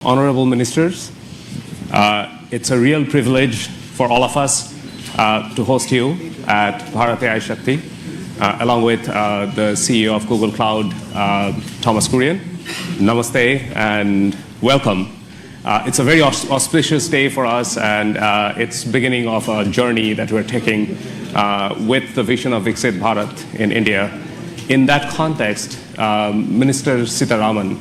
Honorable Ministers, it's a real privilege for all of us to host you at Bharat AI Shakti, along with the CEO of Google Cloud, Thomas Kurian. Namaste and welcome. It's a very auspicious day for us, and it's beginning of a journey that we're taking with the vision of Viksit Bharat in India. In that context, Minister Sitharaman,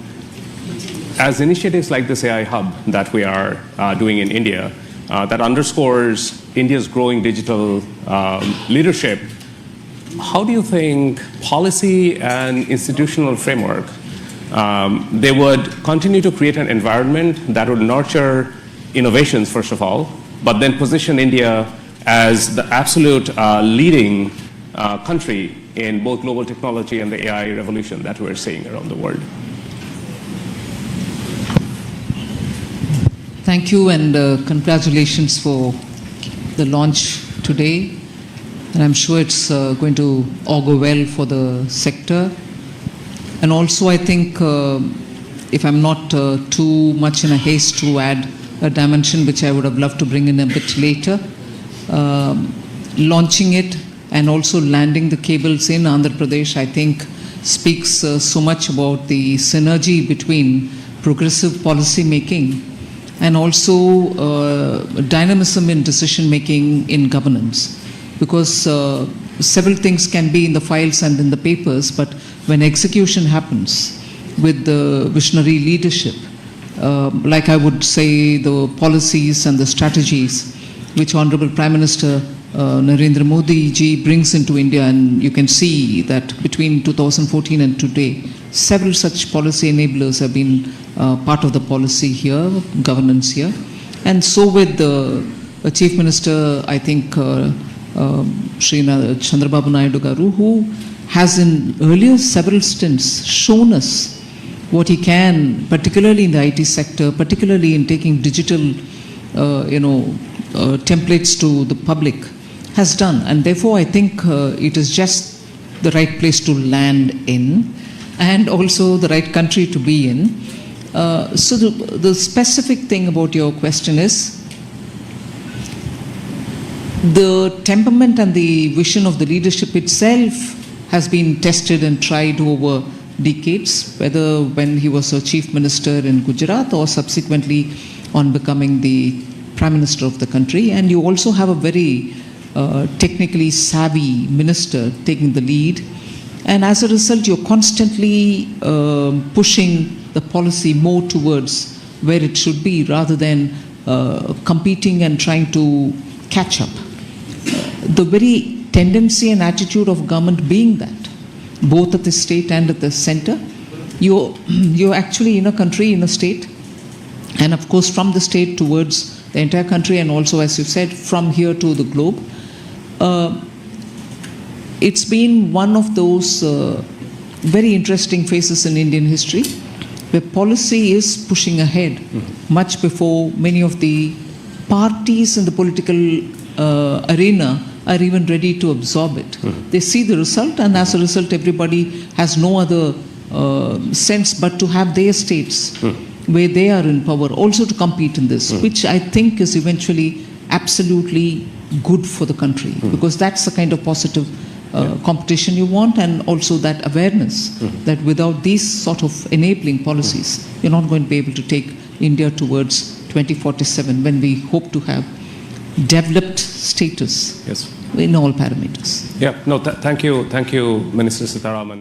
as initiatives like this AI Hub that we are doing in India, that underscores India's growing digital leadership, how do you think policy and institutional framework, they would continue to create an environment that would nurture innovations, first of all, but then position India as the absolute leading country in both global technology and the AI revolution that we're seeing around the world? Thank you, and congratulations for the launch today. And I'm sure it's going to augur well for the sector. And also, I think, if I'm not too much in a haste to add a dimension which I would have loved to bring in a bit later, launching it and also landing the cables in Andhra Pradesh, I think, speaks so much about the synergy between progressive policy making and also dynamism in decision making in governance. Because several things can be in the files and in the papers, but when execution happens with the visionary leadership, like I would say the policies and the strategies which Honorable Prime Minister Narendra Modi ji brings into India, and you can see that between 2014 and today, several such policy enablers have been part of the policy here, governance here. And so with the Chief Minister, I think, Shri Chandrababu Naidu Garu, who has in earlier several stints shown us what he can, particularly in the IT sector, particularly in taking digital templates to the public, has done. And therefore, I think it is just the right place to land in, and also the right country to be in. So the specific thing about your question is, the temperament and the vision of the leadership itself has been tested and tried over decades, whether when he was a chief minister in Gujarat or subsequently on becoming the prime minister of the country. And you also have a very technically savvy minister taking the lead. And as a result, you're constantly pushing the policy more towards where it should be, rather than competing and trying to catch up. The very tendency and attitude of government being that, both at the state and at the center, you're actually in a country, in a state, and of course from the state towards the entire country, and also, as you said, from here to the globe. It's been one of those very interesting phases in Indian history, where policy is pushing ahead much before many of the parties in the political arena are even ready to absorb it. They see the result, and as a result, everybody has no other sense but to have their states where they are in power also to compete in this, which I think is eventually absolutely good for the country, because that's the kind of positive competition you want, and also that awareness that without these sort of enabling policies, you're not going to be able to take India towards 2047, when we hope to have developed status in all parameters. Yeah, no, thank you, Minister Sitharaman.